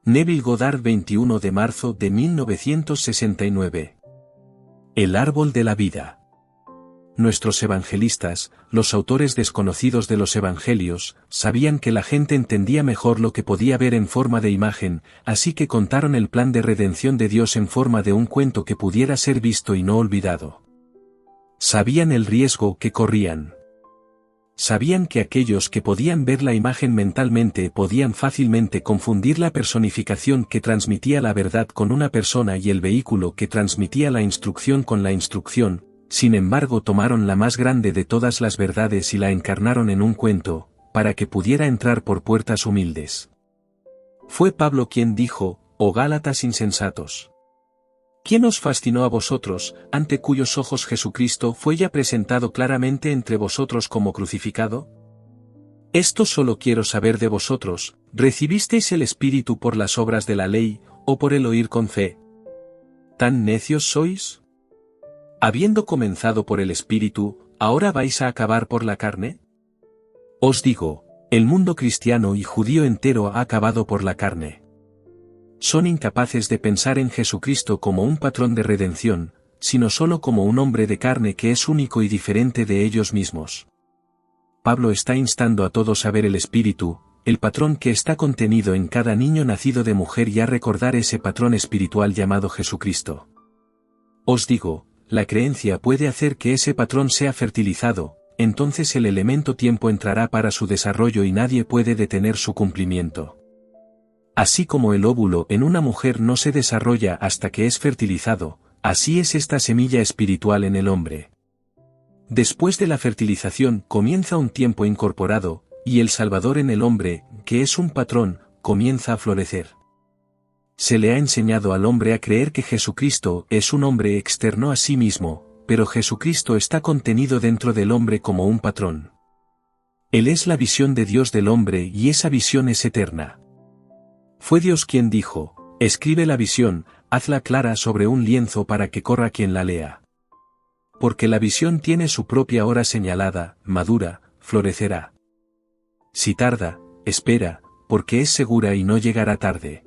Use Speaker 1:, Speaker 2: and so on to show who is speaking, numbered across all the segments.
Speaker 1: Neville Goddard, 21 de marzo de 1969. El árbol de la vida. Nuestros evangelistas, los autores desconocidos de los evangelios, sabían que la gente entendía mejor lo que podía ver en forma de imagen, así que contaron el plan de redención de Dios en forma de un cuento que pudiera ser visto y no olvidado. Sabían el riesgo que corrían. Sabían que aquellos que podían ver la imagen mentalmente podían fácilmente confundir la personificación que transmitía la verdad con una persona y el vehículo que transmitía la instrucción con la instrucción. Sin embargo, tomaron la más grande de todas las verdades y la encarnaron en un cuento, para que pudiera entrar por puertas humildes. Fue Pablo quien dijo: «Oh Gálatas insensatos. ¿Quién os fascinó a vosotros, ante cuyos ojos Jesucristo fue ya presentado claramente entre vosotros como crucificado? Esto solo quiero saber de vosotros: ¿recibisteis el Espíritu por las obras de la ley, o por el oír con fe? ¿Tan necios sois? Habiendo comenzado por el Espíritu, ¿ahora vais a acabar por la carne? Os digo, el mundo cristiano y judío entero ha acabado por la carne. Son incapaces de pensar en Jesucristo como un patrón de redención, sino solo como un hombre de carne que es único y diferente de ellos mismos». Pablo está instando a todos a ver el Espíritu, el patrón que está contenido en cada niño nacido de mujer, y a recordar ese patrón espiritual llamado Jesucristo. Os digo, la creencia puede hacer que ese patrón sea fertilizado, entonces el elemento tiempo entrará para su desarrollo y nadie puede detener su cumplimiento. Así como el óvulo en una mujer no se desarrolla hasta que es fertilizado, así es esta semilla espiritual en el hombre. Después de la fertilización comienza un tiempo incorporado, y el Salvador en el hombre, que es un patrón, comienza a florecer. Se le ha enseñado al hombre a creer que Jesucristo es un hombre externo a sí mismo, pero Jesucristo está contenido dentro del hombre como un patrón. Él es la visión de Dios del hombre y esa visión es eterna. Fue Dios quien dijo: «Escribe la visión, hazla clara sobre un lienzo para que corra quien la lea. Porque la visión tiene su propia hora señalada, madura, florecerá. Si tarda, espera, porque es segura y no llegará tarde».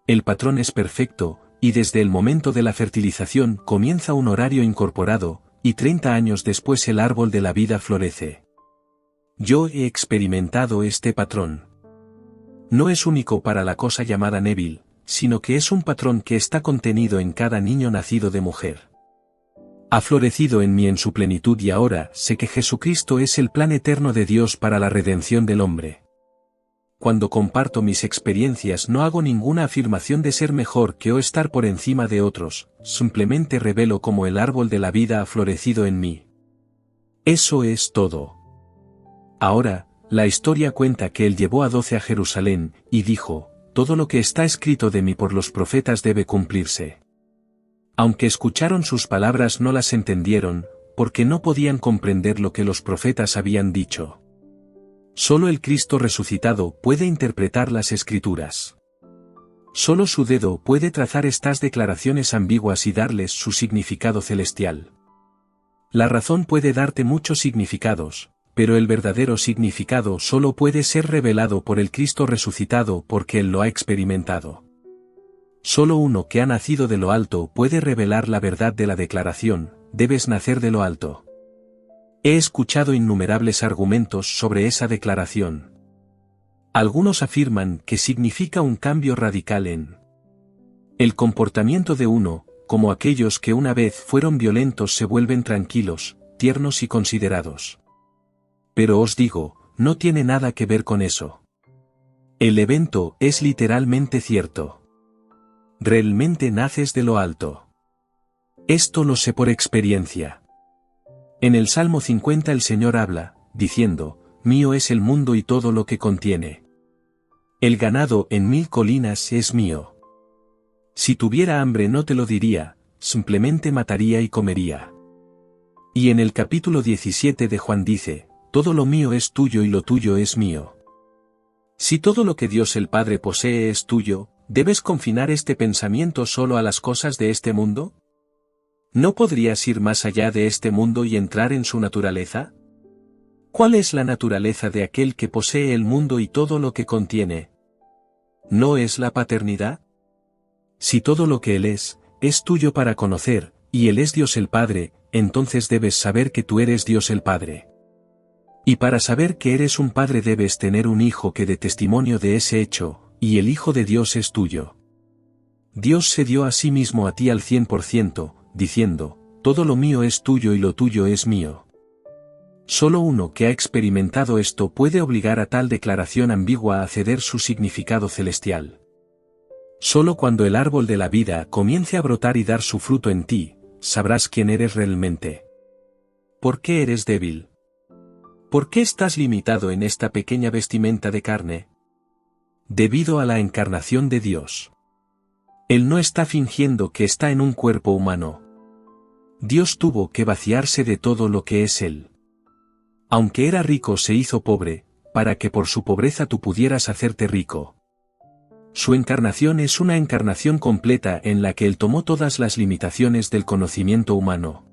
Speaker 1: El patrón es perfecto, y desde el momento de la fertilización comienza un horario incorporado, y 30 años después el árbol de la vida florece. Yo he experimentado este patrón. No es único para la cosa llamada Neville, sino que es un patrón que está contenido en cada niño nacido de mujer. Ha florecido en mí en su plenitud y ahora sé que Jesucristo es el plan eterno de Dios para la redención del hombre. Cuando comparto mis experiencias no hago ninguna afirmación de ser mejor que o estar por encima de otros, simplemente revelo cómo el árbol de la vida ha florecido en mí. Eso es todo. Ahora, la historia cuenta que él llevó a 12 a Jerusalén, y dijo: «Todo lo que está escrito de mí por los profetas debe cumplirse». Aunque escucharon sus palabras no las entendieron, porque no podían comprender lo que los profetas habían dicho. Solo el Cristo resucitado puede interpretar las Escrituras. Solo su dedo puede trazar estas declaraciones ambiguas y darles su significado celestial. La razón puede darte muchos significados, pero el verdadero significado solo puede ser revelado por el Cristo resucitado porque Él lo ha experimentado. Solo uno que ha nacido de lo alto puede revelar la verdad de la declaración: «Debes nacer de lo alto». He escuchado innumerables argumentos sobre esa declaración. Algunos afirman que significa un cambio radical en el comportamiento de uno, como aquellos que una vez fueron violentos se vuelven tranquilos, tiernos y considerados. Pero os digo, no tiene nada que ver con eso. El evento es literalmente cierto. Realmente naces de lo alto. Esto lo sé por experiencia. En el Salmo 50 el Señor habla, diciendo: «Mío es el mundo y todo lo que contiene. El ganado en 1000 colinas es mío. Si tuviera hambre no te lo diría, simplemente mataría y comería». Y en el capítulo 17 de Juan dice: «Todo lo mío es tuyo y lo tuyo es mío». Si todo lo que Dios el Padre posee es tuyo, ¿debes confinar este pensamiento solo a las cosas de este mundo? ¿No podrías ir más allá de este mundo y entrar en su naturaleza? ¿Cuál es la naturaleza de aquel que posee el mundo y todo lo que contiene? ¿No es la paternidad? Si todo lo que Él es tuyo para conocer, y Él es Dios el Padre, entonces debes saber que tú eres Dios el Padre. Y para saber que eres un padre debes tener un hijo que dé testimonio de ese hecho, y el Hijo de Dios es tuyo. Dios se dio a sí mismo a ti al 100%, diciendo, todo lo mío es tuyo y lo tuyo es mío. Solo uno que ha experimentado esto puede obligar a tal declaración ambigua a ceder su significado celestial. Solo cuando el árbol de la vida comience a brotar y dar su fruto en ti, sabrás quién eres realmente. ¿Por qué eres débil? ¿Por qué estás limitado en esta pequeña vestimenta de carne? Debido a la encarnación de Dios. Él no está fingiendo que está en un cuerpo humano. Dios tuvo que vaciarse de todo lo que es Él. Aunque era rico se hizo pobre, para que por su pobreza tú pudieras hacerte rico. Su encarnación es una encarnación completa en la que Él tomó todas las limitaciones del conocimiento humano.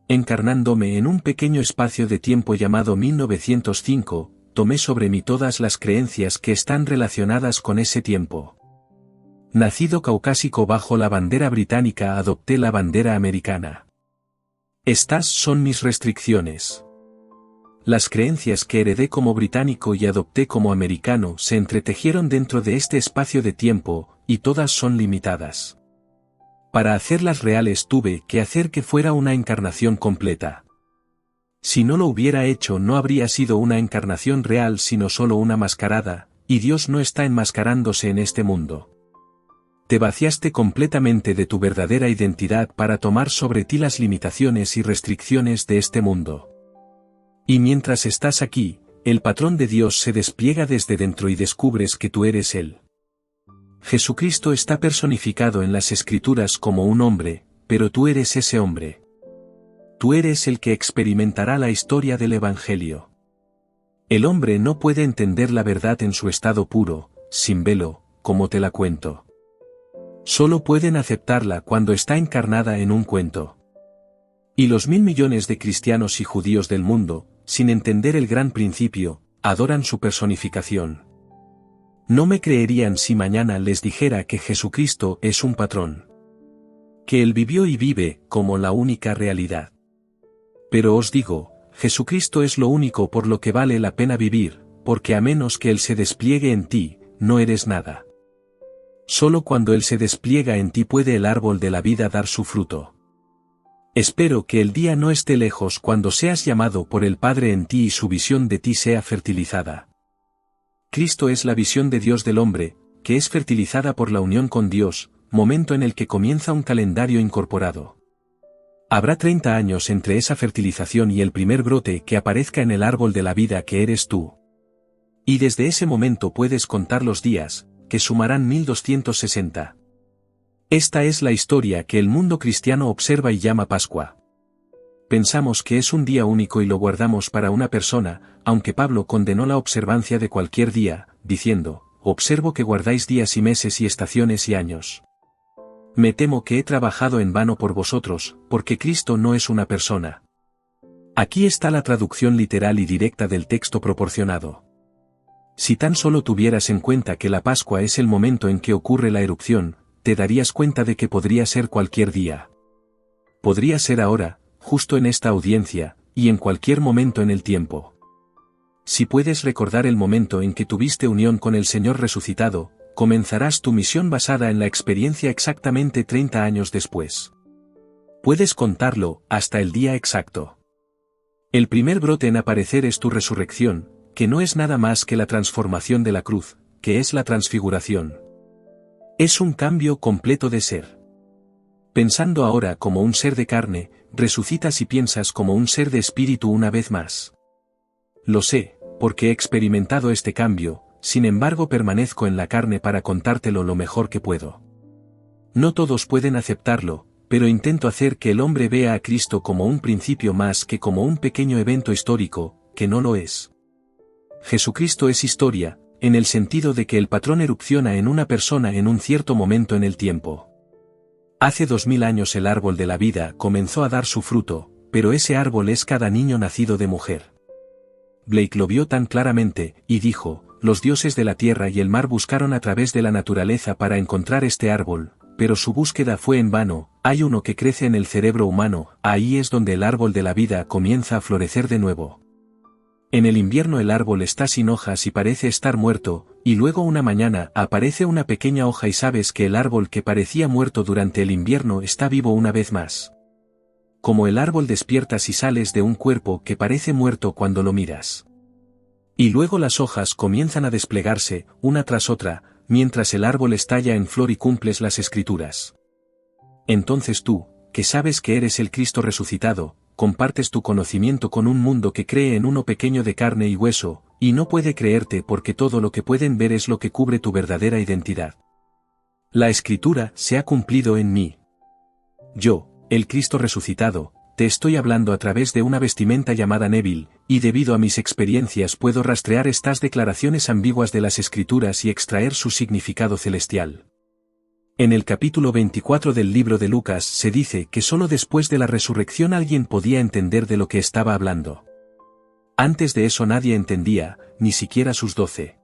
Speaker 1: Encarnándome en un pequeño espacio de tiempo llamado 1905, tomé sobre mí todas las creencias que están relacionadas con ese tiempo. Nacido caucásico bajo la bandera británica, adopté la bandera americana. Estas son mis restricciones. Las creencias que heredé como británico y adopté como americano se entretejieron dentro de este espacio de tiempo, y todas son limitadas. Para hacerlas reales tuve que hacer que fuera una encarnación completa. Si no lo hubiera hecho no habría sido una encarnación real sino solo una mascarada, y Dios no está enmascarándose en este mundo. Te vaciaste completamente de tu verdadera identidad para tomar sobre ti las limitaciones y restricciones de este mundo. Y mientras estás aquí, el patrón de Dios se despliega desde dentro y descubres que tú eres Él. Jesucristo está personificado en las Escrituras como un hombre, pero tú eres ese hombre. Tú eres el que experimentará la historia del Evangelio. El hombre no puede entender la verdad en su estado puro, sin velo, como te la cuento. Solo pueden aceptarla cuando está encarnada en un cuento. Y los 1.000 millones de cristianos y judíos del mundo, sin entender el gran principio, adoran su personificación. No me creerían si mañana les dijera que Jesucristo es un patrón. Que Él vivió y vive como la única realidad. Pero os digo, Jesucristo es lo único por lo que vale la pena vivir, porque a menos que Él se despliegue en ti, no eres nada. Solo cuando Él se despliega en ti puede el árbol de la vida dar su fruto. Espero que el día no esté lejos cuando seas llamado por el Padre en ti y su visión de ti sea fertilizada. Cristo es la visión de Dios del hombre, que es fertilizada por la unión con Dios, momento en el que comienza un calendario incorporado. Habrá 30 años entre esa fertilización y el primer brote que aparezca en el árbol de la vida que eres tú. Y desde ese momento puedes contar los días, que sumarán 1260. Esta es la historia que el mundo cristiano observa y llama Pascua. Pensamos que es un día único y lo guardamos para una persona, aunque Pablo condenó la observancia de cualquier día, diciendo, observo que guardáis días y meses y estaciones y años. Me temo que he trabajado en vano por vosotros, porque Cristo no es una persona. Aquí está la traducción literal y directa del texto proporcionado. Si tan solo tuvieras en cuenta que la Pascua es el momento en que ocurre la erupción, te darías cuenta de que podría ser cualquier día. Podría ser ahora, justo en esta audiencia, y en cualquier momento en el tiempo. Si puedes recordar el momento en que tuviste unión con el Señor resucitado, comenzarás tu misión basada en la experiencia exactamente 30 años después. Puedes contarlo, hasta el día exacto. El primer brote en aparecer es tu resurrección, que no es nada más que la transformación de la cruz, que es la transfiguración. Es un cambio completo de ser. Pensando ahora como un ser de carne, resucitas y piensas como un ser de espíritu una vez más. Lo sé, porque he experimentado este cambio, sin embargo permanezco en la carne para contártelo lo mejor que puedo. No todos pueden aceptarlo, pero intento hacer que el hombre vea a Cristo como un principio más que como un pequeño evento histórico, que no lo es. Jesucristo es historia, en el sentido de que el patrón erupciona en una persona en un cierto momento en el tiempo. Hace 2000 años el árbol de la vida comenzó a dar su fruto, pero ese árbol es cada niño nacido de mujer. Blake lo vio tan claramente, y dijo, los dioses de la tierra y el mar buscaron a través de la naturaleza para encontrar este árbol, pero su búsqueda fue en vano. Hay uno que crece en el cerebro humano, ahí es donde el árbol de la vida comienza a florecer de nuevo. En el invierno el árbol está sin hojas y parece estar muerto, y luego una mañana aparece una pequeña hoja y sabes que el árbol que parecía muerto durante el invierno está vivo una vez más. Como el árbol despiertas y sales de un cuerpo que parece muerto cuando lo miras. Y luego las hojas comienzan a desplegarse, una tras otra, mientras el árbol estalla en flor y cumples las escrituras. Entonces tú, que sabes que eres el Cristo resucitado, compartes tu conocimiento con un mundo que cree en uno pequeño de carne y hueso, y no puede creerte porque todo lo que pueden ver es lo que cubre tu verdadera identidad. La escritura se ha cumplido en mí. Yo, el Cristo resucitado, te estoy hablando a través de una vestimenta llamada Neville, y debido a mis experiencias puedo rastrear estas declaraciones ambiguas de las Escrituras y extraer su significado celestial. En el capítulo 24 del libro de Lucas se dice que solo después de la resurrección alguien podía entender de lo que estaba hablando. Antes de eso nadie entendía, ni siquiera sus 12.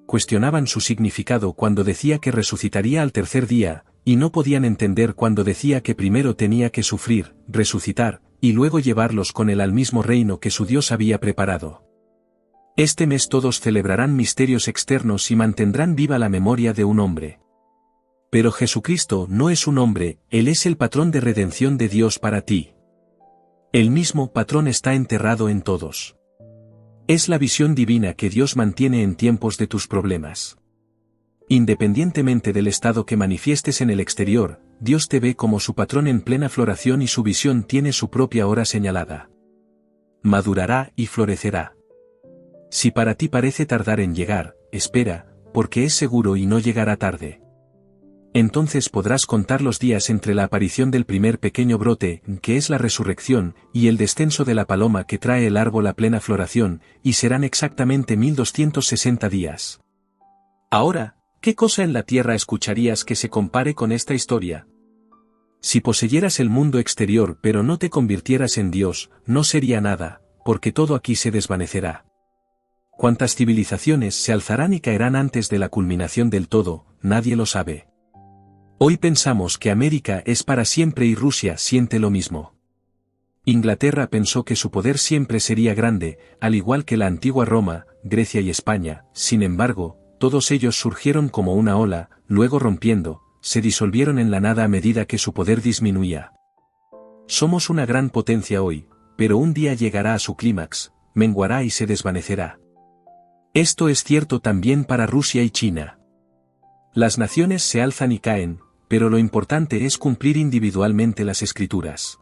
Speaker 1: Cuestionaban su significado cuando decía que resucitaría al tercer día, y no podían entender cuando decía que primero tenía que sufrir, resucitar, y luego llevarlos con él al mismo reino que su Dios había preparado. Este mes todos celebrarán misterios externos y mantendrán viva la memoria de un hombre. Pero Jesucristo no es un hombre, Él es el patrón de redención de Dios para ti. El mismo patrón está enterrado en todos. Es la visión divina que Dios mantiene en tiempos de tus problemas. Independientemente del estado que manifiestes en el exterior, Dios te ve como su patrón en plena floración y su visión tiene su propia hora señalada. Madurará y florecerá. Si para ti parece tardar en llegar, espera, porque es seguro y no llegará tarde. Entonces podrás contar los días entre la aparición del primer pequeño brote, que es la resurrección, y el descenso de la paloma que trae el árbol a plena floración, y serán exactamente 1260 días. Ahora, ¿qué cosa en la tierra escucharías que se compare con esta historia? Si poseyeras el mundo exterior pero no te convirtieras en Dios, no sería nada, porque todo aquí se desvanecerá. ¿Cuántas civilizaciones se alzarán y caerán antes de la culminación del todo? Nadie lo sabe. Hoy pensamos que América es para siempre y Rusia siente lo mismo. Inglaterra pensó que su poder siempre sería grande, al igual que la antigua Roma, Grecia y España. Sin embargo, todos ellos surgieron como una ola, luego rompiendo, se disolvieron en la nada a medida que su poder disminuía. Somos una gran potencia hoy, pero un día llegará a su clímax, menguará y se desvanecerá. Esto es cierto también para Rusia y China. Las naciones se alzan y caen, pero lo importante es cumplir individualmente las Escrituras.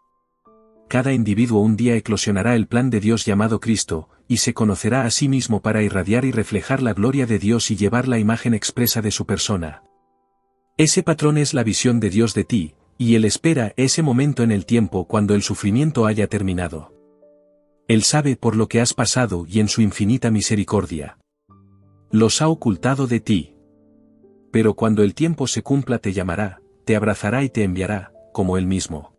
Speaker 1: Cada individuo un día eclosionará el plan de Dios llamado Cristo, y se conocerá a sí mismo para irradiar y reflejar la gloria de Dios y llevar la imagen expresa de su persona. Ese patrón es la visión de Dios de ti, y Él espera ese momento en el tiempo cuando el sufrimiento haya terminado. Él sabe por lo que has pasado y en su infinita misericordia los ha ocultado de ti. Pero cuando el tiempo se cumpla te llamará, te abrazará y te enviará, como Él mismo.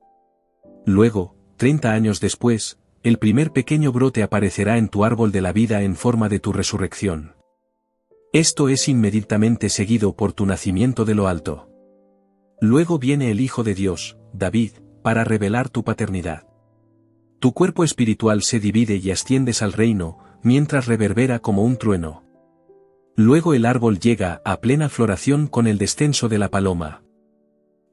Speaker 1: Luego, 30 años después, el primer pequeño brote aparecerá en tu árbol de la vida en forma de tu resurrección. Esto es inmediatamente seguido por tu nacimiento de lo alto. Luego viene el Hijo de Dios, David, para revelar tu paternidad. Tu cuerpo espiritual se divide y asciendes al reino, mientras reverbera como un trueno. Luego el árbol llega a plena floración con el descenso de la paloma.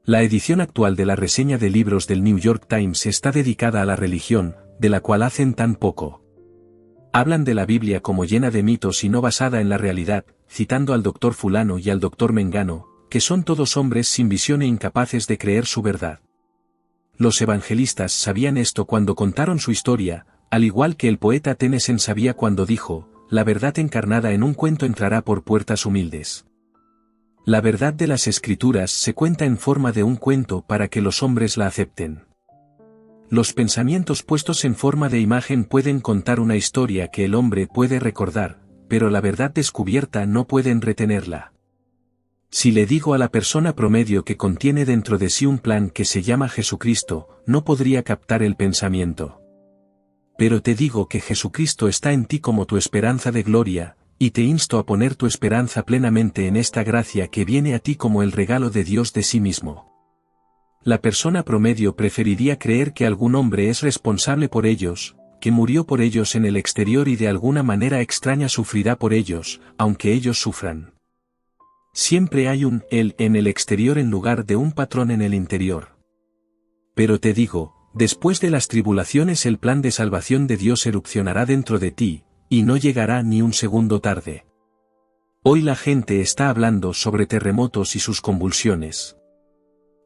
Speaker 1: La edición actual de la reseña de libros del New York Times está dedicada a la religión, de la cual hacen tan poco. Hablan de la Biblia como llena de mitos y no basada en la realidad, citando al doctor fulano y al doctor mengano, que son todos hombres sin visión e incapaces de creer su verdad. Los evangelistas sabían esto cuando contaron su historia, al igual que el poeta Tennyson sabía cuando dijo, la verdad encarnada en un cuento entrará por puertas humildes. La verdad de las Escrituras se cuenta en forma de un cuento para que los hombres la acepten. Los pensamientos puestos en forma de imagen pueden contar una historia que el hombre puede recordar, pero la verdad descubierta no pueden retenerla. Si le digo a la persona promedio que contiene dentro de sí un plan que se llama Jesucristo, no podría captar el pensamiento. Pero te digo que Jesucristo está en ti como tu esperanza de gloria, y te insto a poner tu esperanza plenamente en esta gracia que viene a ti como el regalo de Dios de sí mismo. La persona promedio preferiría creer que algún hombre es responsable por ellos, que murió por ellos en el exterior y de alguna manera extraña sufrirá por ellos, aunque ellos sufran. Siempre hay un él en el exterior en lugar de un patrón en el interior. Pero te digo, después de las tribulaciones el plan de salvación de Dios erupcionará dentro de ti, y no llegará ni un segundo tarde. Hoy la gente está hablando sobre terremotos y sus convulsiones.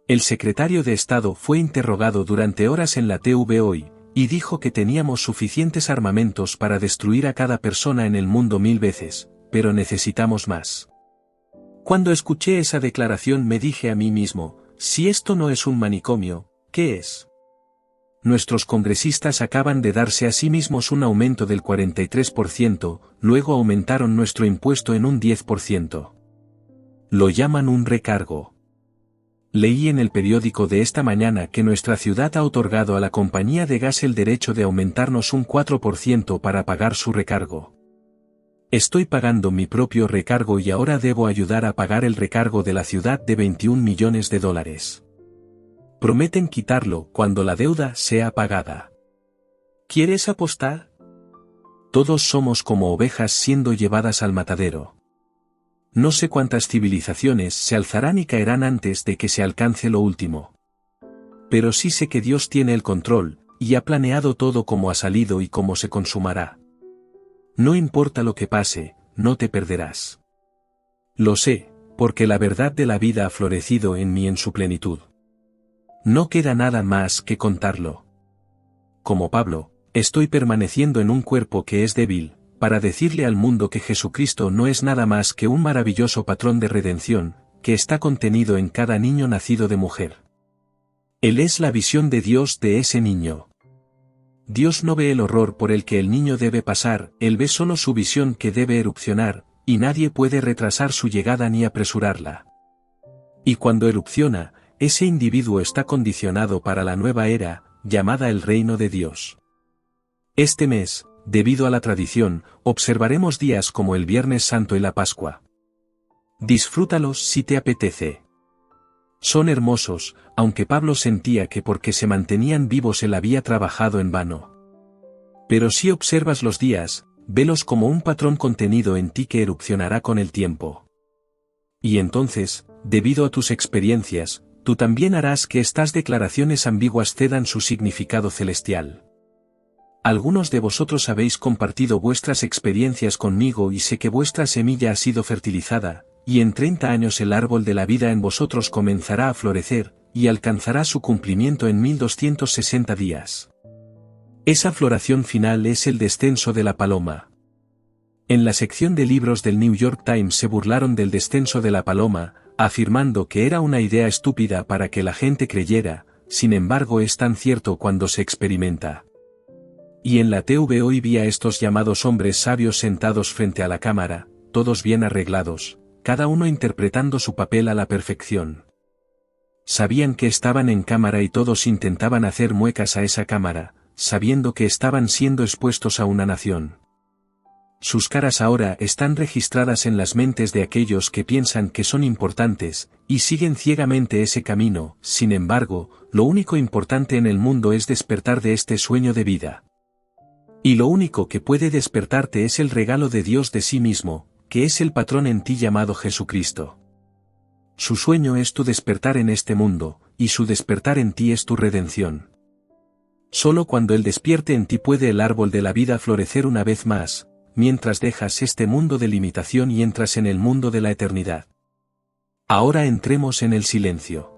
Speaker 1: El secretario de Estado fue interrogado durante horas en la TV hoy, y dijo que teníamos suficientes armamentos para destruir a cada persona en el mundo 1000 veces, pero necesitamos más. Cuando escuché esa declaración me dije a mí mismo, si esto no es un manicomio, ¿qué es? Nuestros congresistas acaban de darse a sí mismos un aumento del 43%, luego aumentaron nuestro impuesto en un 10%. Lo llaman un recargo. Leí en el periódico de esta mañana que nuestra ciudad ha otorgado a la compañía de gas el derecho de aumentarnos un 4% para pagar su recargo. Estoy pagando mi propio recargo y ahora debo ayudar a pagar el recargo de la ciudad de $21 millones. Prometen quitarlo cuando la deuda sea pagada. ¿Quieres apostar? Todos somos como ovejas siendo llevadas al matadero. No sé cuántas civilizaciones se alzarán y caerán antes de que se alcance lo último. Pero sí sé que Dios tiene el control, y ha planeado todo como ha salido y cómo se consumará. No importa lo que pase, no te perderás. Lo sé, porque la verdad de la vida ha florecido en mí en su plenitud. No queda nada más que contarlo. Como Pablo, estoy permaneciendo en un cuerpo que es débil, para decirle al mundo que Jesucristo no es nada más que un maravilloso patrón de redención, que está contenido en cada niño nacido de mujer. Él es la visión de Dios de ese niño. Dios no ve el horror por el que el niño debe pasar, Él ve solo su visión que debe erupcionar, y nadie puede retrasar su llegada ni apresurarla. Y cuando erupciona, ese individuo está condicionado para la nueva era, llamada el reino de Dios. Este mes, debido a la tradición, observaremos días como el Viernes Santo y la Pascua. Disfrútalos si te apetece. Son hermosos, aunque Pablo sentía que porque se mantenían vivos él había trabajado en vano. Pero si observas los días, velos como un patrón contenido en ti que erupcionará con el tiempo. Y entonces, debido a tus experiencias, tú también harás que estas declaraciones ambiguas cedan su significado celestial. Algunos de vosotros habéis compartido vuestras experiencias conmigo y sé que vuestra semilla ha sido fertilizada, y en 30 años el árbol de la vida en vosotros comenzará a florecer, y alcanzará su cumplimiento en 1260 días. Esa floración final es el descenso de la paloma. En la sección de libros del New York Times se burlaron del descenso de la paloma, afirmando que era una idea estúpida para que la gente creyera, sin embargo es tan cierto cuando se experimenta. Y en la TV hoy vi a estos llamados hombres sabios sentados frente a la cámara, todos bien arreglados, cada uno interpretando su papel a la perfección. Sabían que estaban en cámara y todos intentaban hacer muecas a esa cámara, sabiendo que estaban siendo expuestos a una nación. Sus caras ahora están registradas en las mentes de aquellos que piensan que son importantes, y siguen ciegamente ese camino. Sin embargo, lo único importante en el mundo es despertar de este sueño de vida. Y lo único que puede despertarte es el regalo de Dios de sí mismo, que es el patrón en ti llamado Jesucristo. Su sueño es tu despertar en este mundo, y su despertar en ti es tu redención. Solo cuando Él despierte en ti puede el árbol de la vida florecer una vez más, mientras dejas este mundo de limitación y entras en el mundo de la eternidad. Ahora entremos en el silencio.